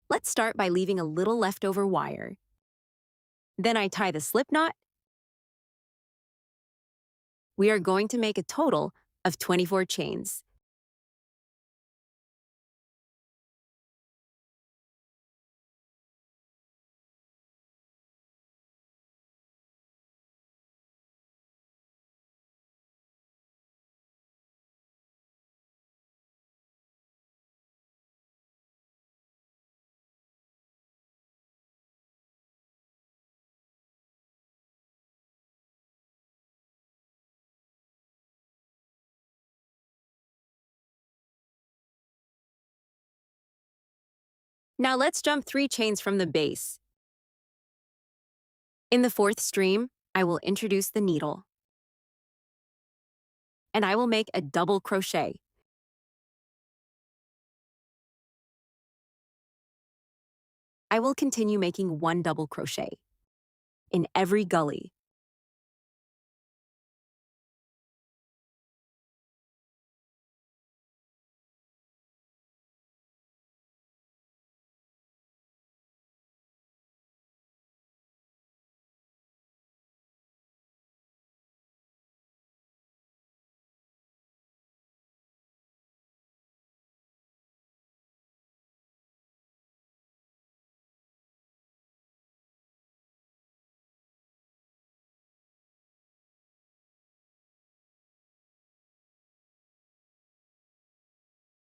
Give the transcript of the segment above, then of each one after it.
Let's start by leaving a little leftover wire. Then I tie the slip knot. We are going to make a total of 24 chains. Now let's jump 3 chains from the base. In the 4th stream, I will introduce the needle. And I will make a double crochet. I will continue making 1 double crochet in every gully.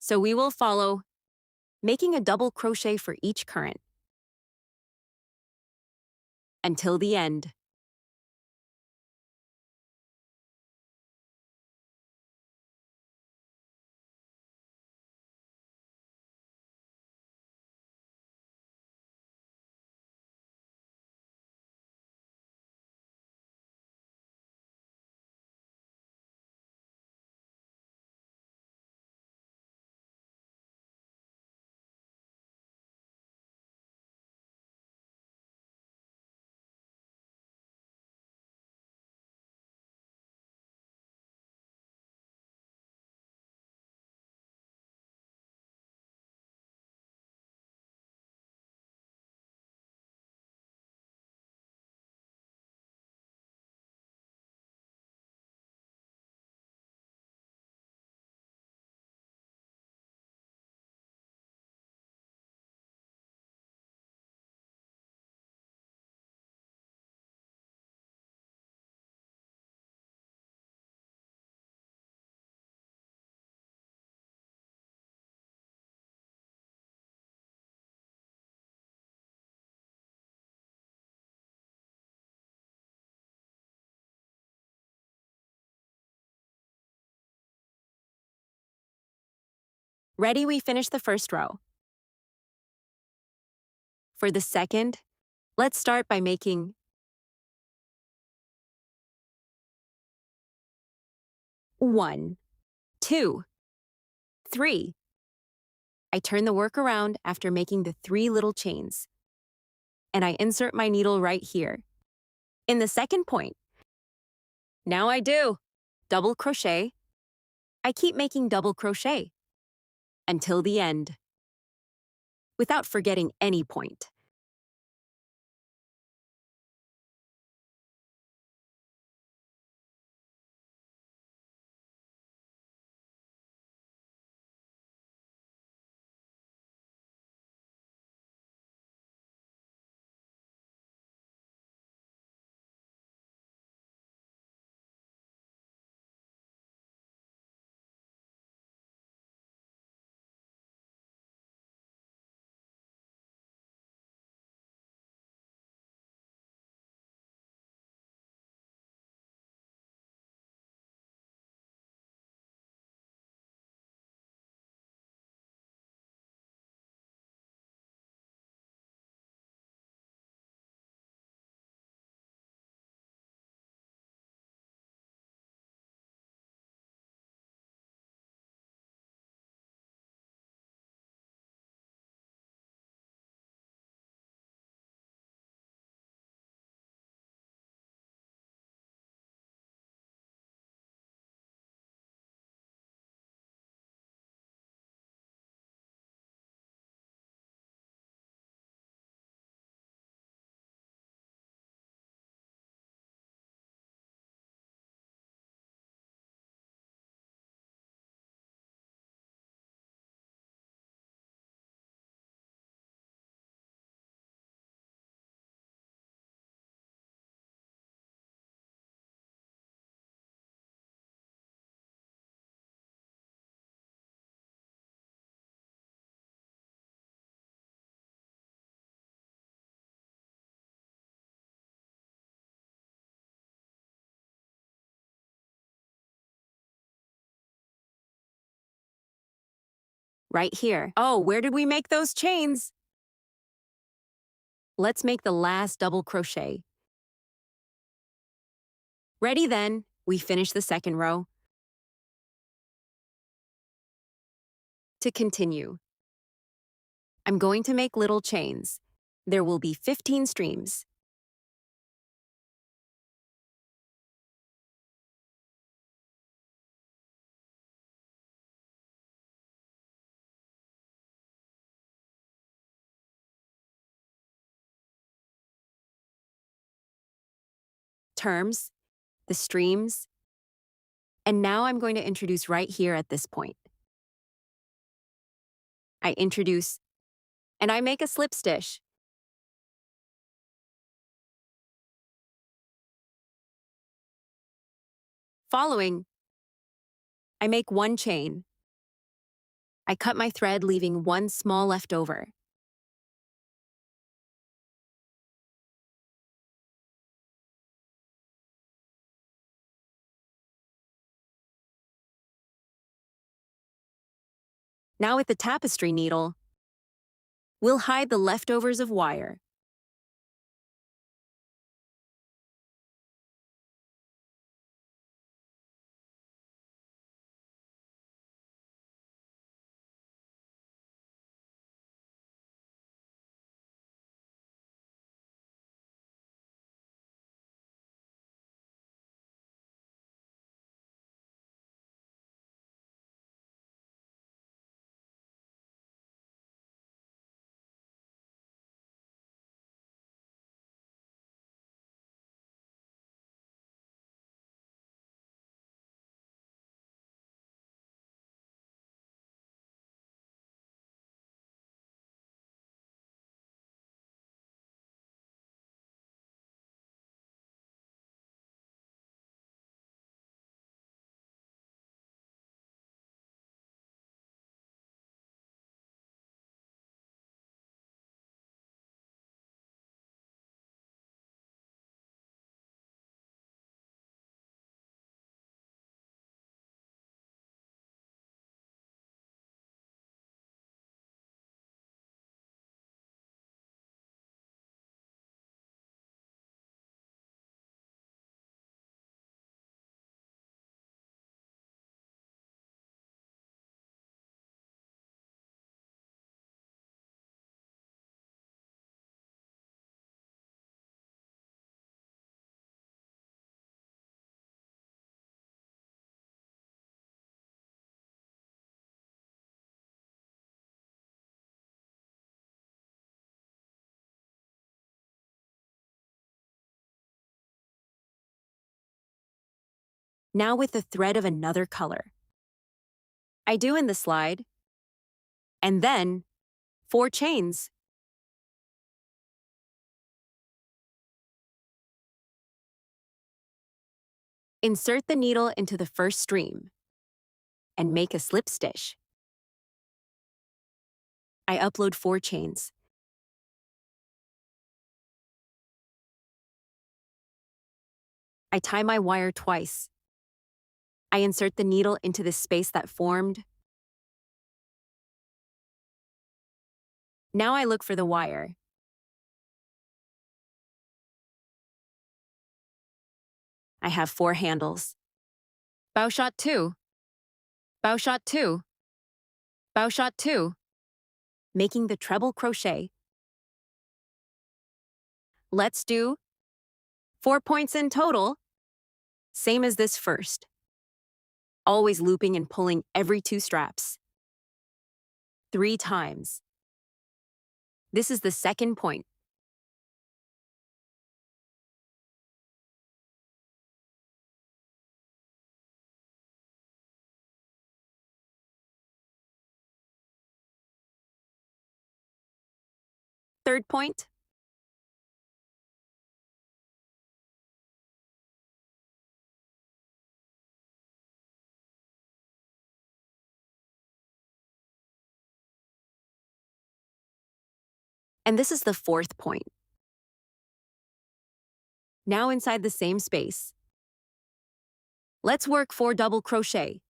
So we will follow making a double crochet for each current until the end. Ready, we finish the first row. For the second, let's start by making 1, 2, 3. I turn the work around after making the 3 little chains, and I insert my needle right here. In the second point, now I do double crochet. I keep making double crochet until the end, without forgetting any point. Right here. Oh, where did we make those chains? Let's make the last double crochet. Ready then, we finish the second row. To continue, I'm going to make little chains. There will be 15 streams. Terms, the streams, and now I'm going to introduce right here at this point. I introduce, and I make a slip stitch. Following, I make one chain. I cut my thread, leaving one small left over. Now with the tapestry needle, we'll hide the leftovers of wire. Now with the thread of another color. I do in the slide, and then 4 chains. Insert the needle into the first stream and make a slip stitch. I upload 4 chains. I tie my wire twice. I insert the needle into the space that formed. Now I look for the wire. I have 4 handles. Bow shot 2. Bow shot 2. Bow shot 2. Making the treble crochet. Let's do 4 points in total, same as this first. Always looping and pulling every 2 straps. 3 times. This is the second point. Third point. And this is the fourth point. Now inside the same space. Let's work 4 double crochet.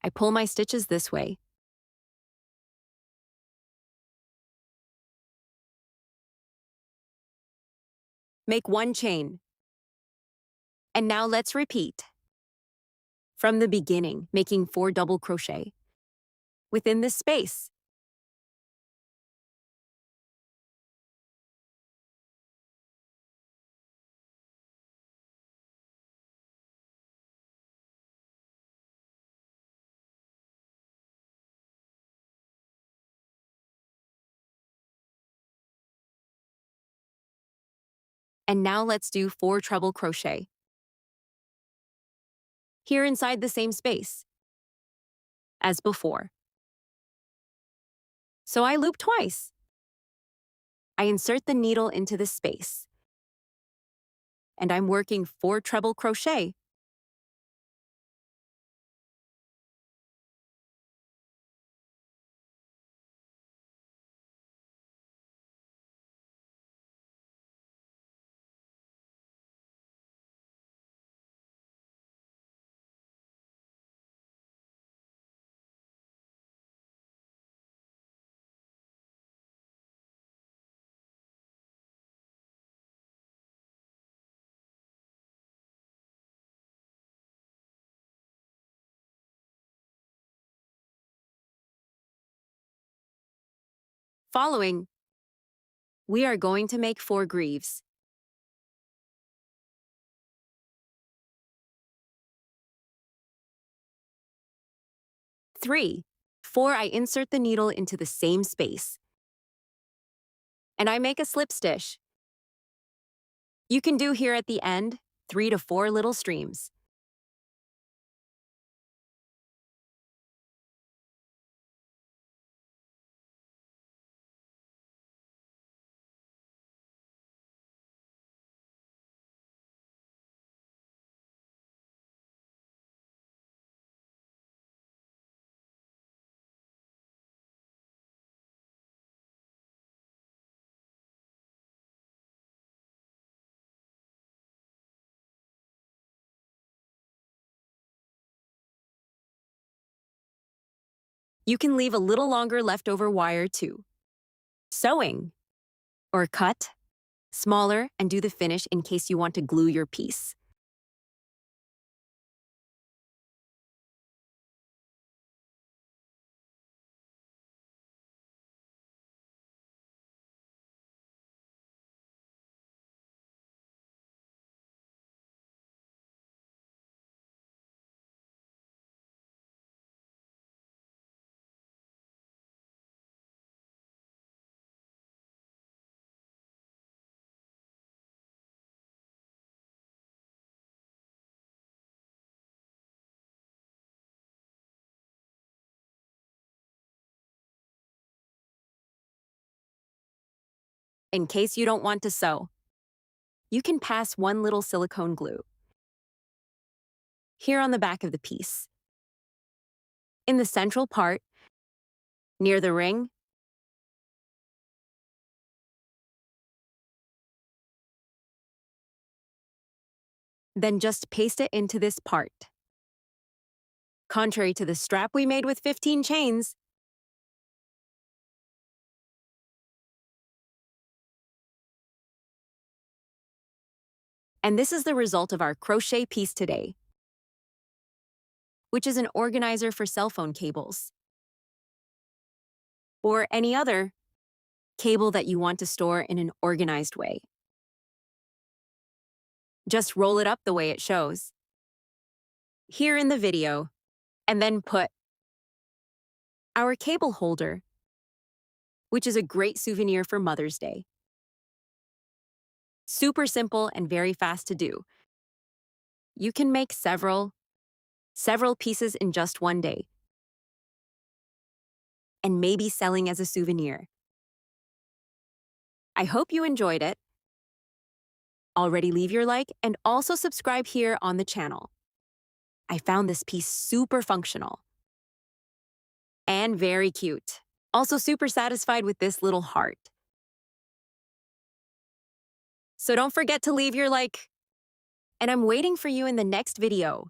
I pull my stitches this way. Make 1 chain. And now let's repeat. From the beginning, making 4 double crochet within this space. And now let's do 4 treble crochet. Here inside the same space as before. So I loop twice. I insert the needle into the space. And I'm working 4 treble crochet. Following, we are going to make 4 greaves. 3. 4, I insert the needle into the same space. And I make a slip stitch. You can do here at the end 3 to 4 little streams. You can leave a little longer leftover wire too. Sewing, or cut, smaller and do the finish in case you want to glue your piece. In case you don't want to sew, you can pass 1 little silicone glue here on the back of the piece. In the central part, near the ring, then just paste it into this part. Contrary to the strap we made with 15 chains, and this is the result of our crochet piece today, which is an organizer for cell phone cables, or any other cable that you want to store in an organized way. Just roll it up the way it shows here in the video, and then put our cable holder, which is a great souvenir for Mother's Day. Super simple and very fast to do. You can make several pieces in just 1 day, and maybe selling as a souvenir. I hope you enjoyed it. Already leave your like and also subscribe here on the channel. I found this piece super functional and very cute. Also super satisfied with this little heart. So don't forget to leave your like, and I'm waiting for you in the next video.